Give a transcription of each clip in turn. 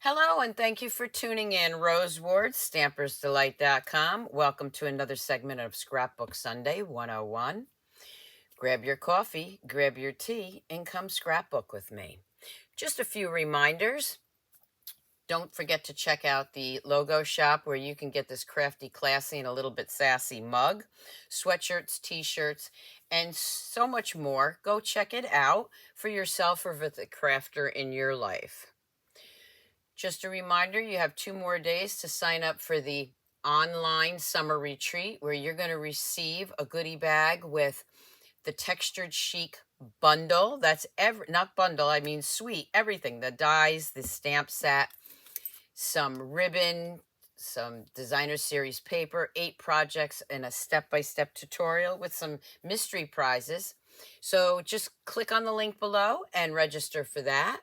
Hello, and thank you for tuning in. Rose Ward, Stampersdelight.com. Welcome to another segment of Scrapbook Sunday 101. Grab your coffee, grab your tea, and come scrapbook with me. Just a few reminders. Don't forget to check out the logo shop where you can get this crafty, classy, and a little bit sassy mug, sweatshirts, t-shirts, and so much more. Go check it out for yourself or for the crafter in your life. Just a reminder, you have 2 more days to sign up for the online summer retreat where you're going to receive a goodie bag with the Textured Chic bundle. That's not bundle, I mean suite, everything. The dies, the stamp set, some ribbon, some designer series paper, 8 projects, and a step-by-step tutorial with some mystery prizes. So just click on the link below and register for that.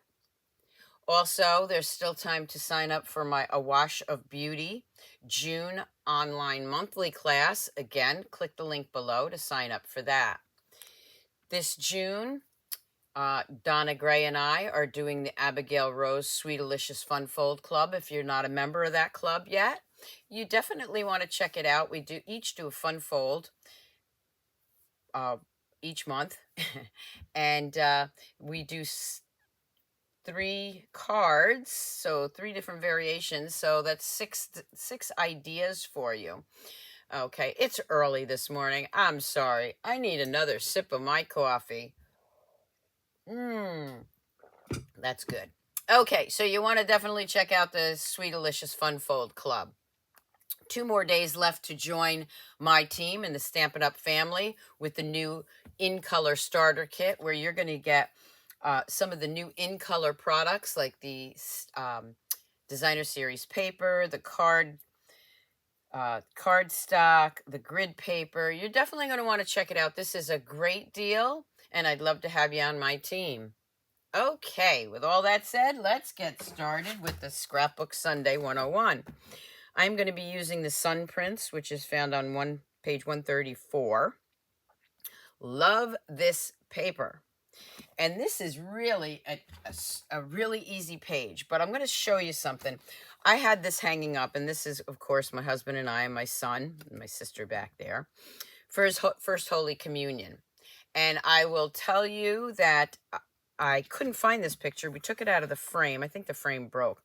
Also, there's still time to sign up for my Awash of Beauty June online monthly class. Again, click the link below to sign up for that. This June, Donna Gray and I are doing the Abigail Rose Sweet Delicious Fun Fold Club. If you're not a member of that club yet, you definitely want to check it out. We each do a fun fold each month, and we do 3 cards, so 3 different variations. So that's six ideas for you. Okay, it's early this morning. I'm sorry. I need another sip of my coffee. That's good. Okay, so you want to definitely check out the Sweet Delicious Fun Fold Club. 2 more days left to join my team in the Stampin' Up family with the new In Color Starter Kit, where you're going to get some of the new in color products like the designer series paper, the cardstock, the grid paper. You're definitely going to want to check it out. This is a great deal, and I'd love to have you on my team. Okay, with all that said, let's get started with the Scrapbook Sunday 101. I'm going to be using the Sun Prints, which is found on page 134. Love this paper. And this is really a really easy page, but I'm going to show you something. I had this hanging up, and this is, of course, my husband and I and my son and my sister back there for his first Holy Communion. And I will tell you that I couldn't find this picture. We took it out of the frame. I think the frame broke.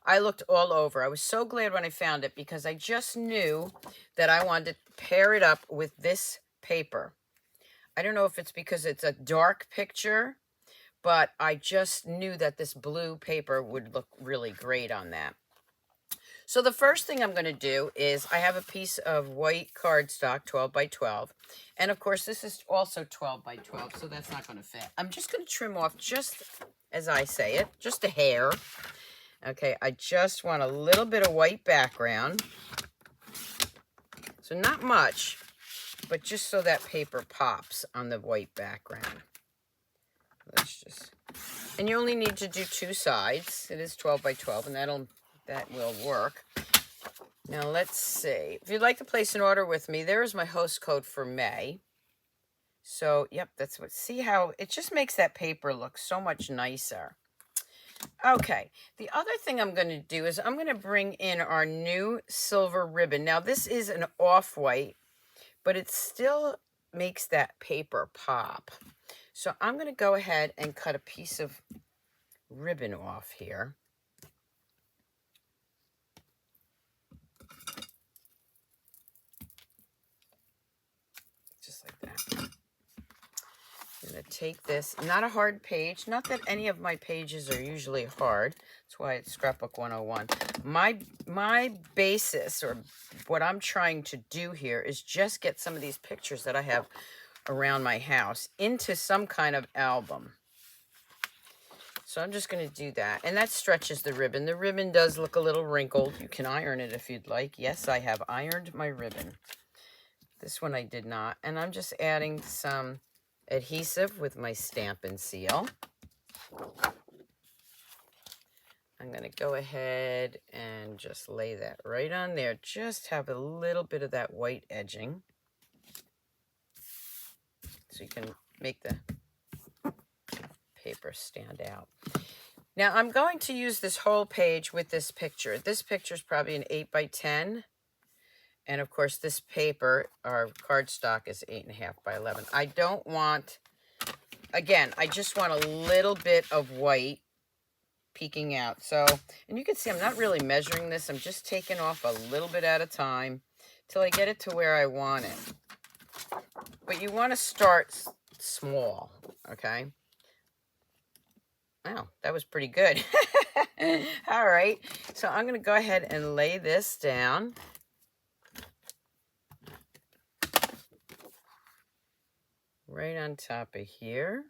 I looked all over. I was so glad when I found it because I just knew that I wanted to pair it up with this paper. I don't know if it's because it's a dark picture, but I just knew that this blue paper would look really great on that. So the first thing I'm going to do is I have a piece of white cardstock, 12 by 12. And of course, this is also 12 by 12, so that's not going to fit. I'm just going to trim off just as I say it, just a hair. Okay, I just want a little bit of white background. So not much, but just so that paper pops on the white background. And you only need to do 2 sides. It is 12 by 12, and that will work. Now let's see. If you'd like to place an order with me, there is my host code for May. So, yep, that's what. See how it just makes that paper look so much nicer. Okay, the other thing I'm going to do is I'm going to bring in our new silver ribbon. Now, this is an off-white, but it still makes that paper pop. So I'm going to go ahead and cut a piece of ribbon off here. Just like that. I'm going to take this, not a hard page, not that any of my pages are usually hard. That's why it's Scrapbook 101. My basis, or what I'm trying to do here, is just get some of these pictures that I have around my house into some kind of album. So I'm just going to do that. And that stretches the ribbon. The ribbon does look a little wrinkled. You can iron it if you'd like. Yes, I have ironed my ribbon. This one I did not. And I'm just adding some adhesive with my Stampin' Seal. I'm going to go ahead and just lay that right on there. Just have a little bit of that white edging, so you can make the paper stand out. Now I'm going to use this whole page with this picture. This picture is probably an 8 by 10. And of course this paper, our cardstock, is 8.5 by 11. I don't want, again, I just want a little bit of white peeking out. So, and you can see I'm not really measuring this. I'm just taking off a little bit at a time till I get it to where I want it. But you want to start small, okay? Wow, that was pretty good. All right, so I'm going to go ahead and lay this down. Right on top of here.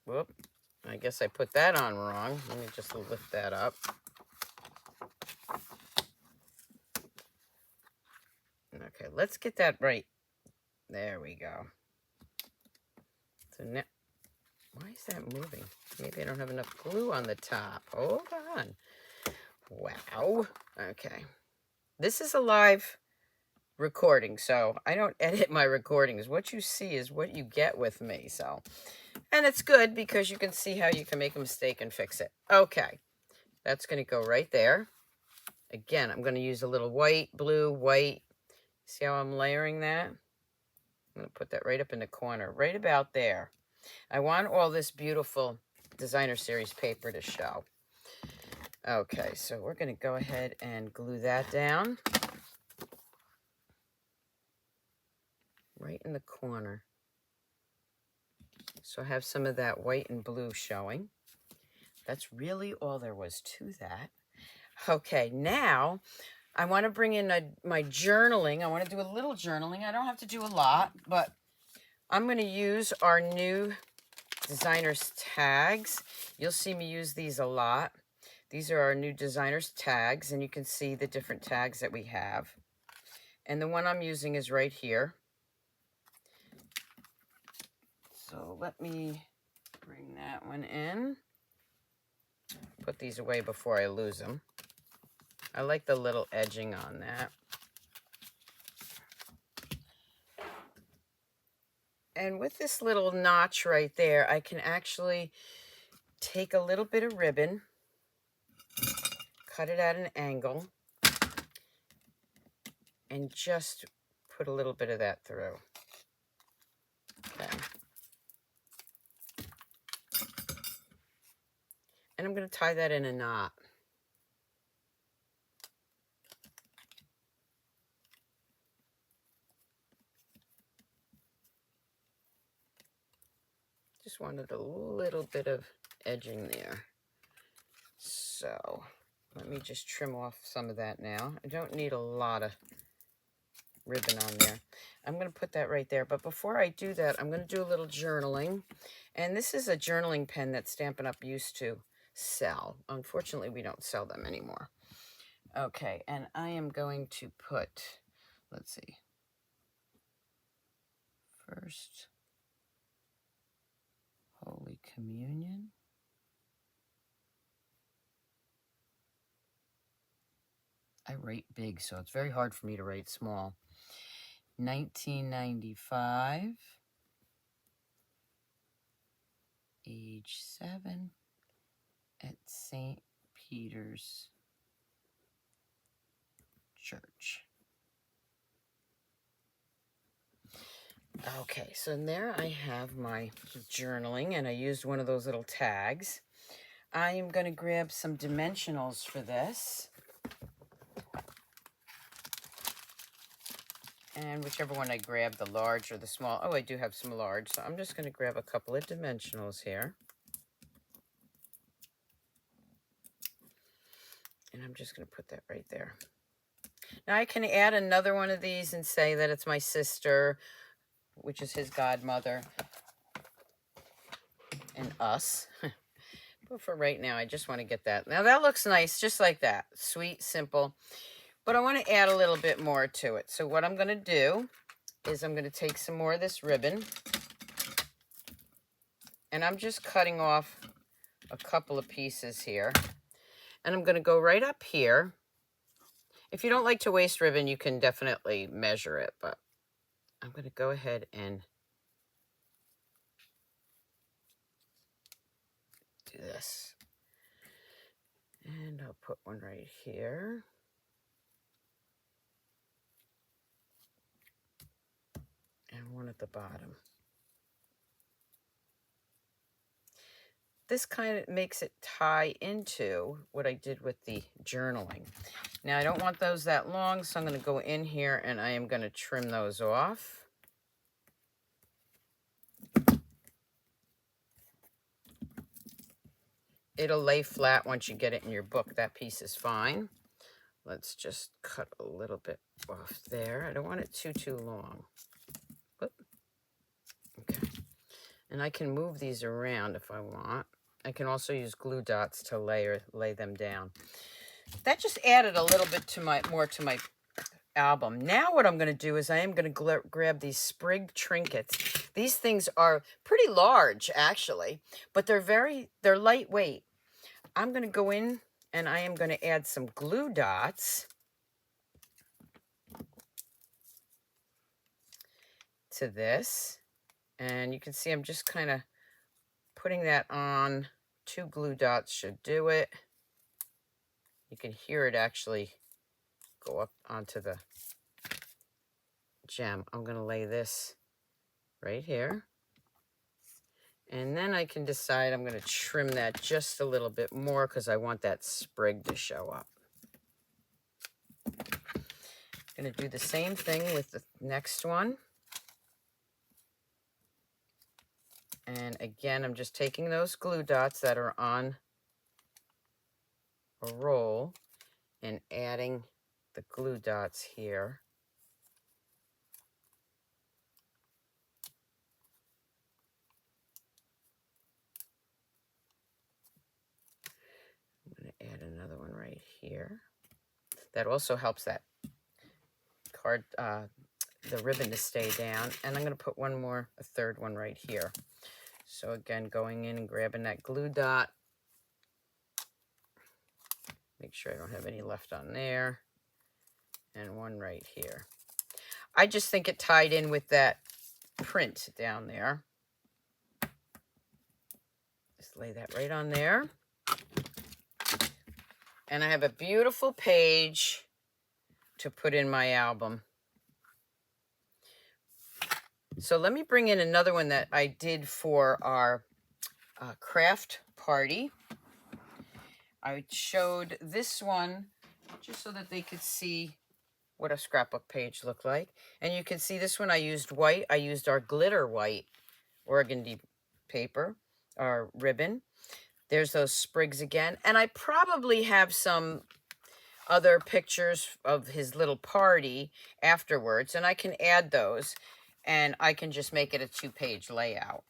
Whoop, I guess I put that on wrong. Let me just lift that up. Okay, let's get that right. There we go. So now, why is that moving? Maybe I don't have enough glue on the top. Hold on. Wow. Okay. This is a live recording, so I don't edit my recordings. What you see is what you get with me. So, and it's good because you can see how you can make a mistake and fix it. Okay. That's going to go right there. Again, I'm going to use a little white, blue, white. See how I'm layering that? I'm going to put that right up in the corner, right about there. I want all this beautiful designer series paper to show. Okay, so we're going to go ahead and glue that down. Right in the corner. So I have some of that white and blue showing. That's really all there was to that. Okay, now I want to bring in my journaling. I want to do a little journaling. I don't have to do a lot, but I'm going to use our new designer's tags. You'll see me use these a lot. These are our new designer's tags, and you can see the different tags that we have. And the one I'm using is right here. So let me bring that one in. Put these away before I lose them. I like the little edging on that. And with this little notch right there, I can actually take a little bit of ribbon, cut it at an angle, and just put a little bit of that through. Okay. And I'm going to tie that in a knot. Just wanted a little bit of edging there. So let me just trim off some of that now. I don't need a lot of ribbon on there. I'm going to put that right there. But before I do that, I'm going to do a little journaling. And this is a journaling pen that Stampin' Up! Used to sell. Unfortunately, we don't sell them anymore. Okay, and I am going to put, let's see, first Holy Communion. I write big, so it's very hard for me to write small. 1995, age 7, at St. Peter's Church. Okay, so there I have my journaling, and I used one of those little tags. I am going to grab some dimensionals for this. And whichever one I grab, the large or the small. Oh, I do have some large, so I'm just going to grab a couple of dimensionals here. And I'm just going to put that right there. Now I can add another one of these and say that it's my sister, which is his godmother, and us. But for right now, I just want to get that. Now that looks nice, just like that. Sweet, simple. But I want to add a little bit more to it. So what I'm going to do is I'm going to take some more of this ribbon. And I'm just cutting off a couple of pieces here. And I'm going to go right up here. If you don't like to waste ribbon, you can definitely measure it. But I'm going to go ahead and do this. And I'll put one right here. And one at the bottom. This kind of makes it tie into what I did with the journaling. Now, I don't want those that long, so I'm going to go in here and I am going to trim those off. It'll lay flat once you get it in your book. That piece is fine. Let's just cut a little bit off there. I don't want it too long. Whoop. Okay. And I can move these around if I want. I can also use glue dots to lay them down. That just added a little bit to more to my album. Now what I'm going to do is I am going to grab these Sprig Trinkets. These things are pretty large, actually, but they're lightweight. I'm going to go in and I am going to add some glue dots to this. And you can see I'm just kind of putting that on. 2 glue dots should do it. You can hear it actually go up onto the gem. I'm going to lay this right here. And then I can decide I'm going to trim that just a little bit more because I want that sprig to show up. I'm going to do the same thing with the next one. And again, I'm just taking those glue dots that are on a roll and adding the glue dots here. I'm going to add another one right here. That also helps that the ribbon to stay down. And I'm going to put a third one right here. So again, going in and grabbing that glue dot. Make sure I don't have any left on there. And one right here. I just think it tied in with that print down there. Just lay that right on there. And I have a beautiful page to put in my album. So let me bring in another one that I did for our craft party. I showed this one just so that they could see what a scrapbook page looked like. And you can see this one I used white. I used our glitter white organdy paper, or ribbon. There's those sprigs again. And I probably have some other pictures of his little party afterwards, and I can add those. And I can just make it a 2-page layout.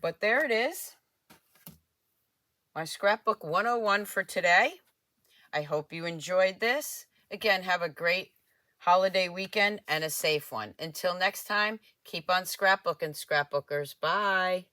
But there it is. My Scrapbook 101 for today. I hope you enjoyed this. Again, have a great holiday weekend and a safe one. Until next time, keep on scrapbooking, scrapbookers. Bye.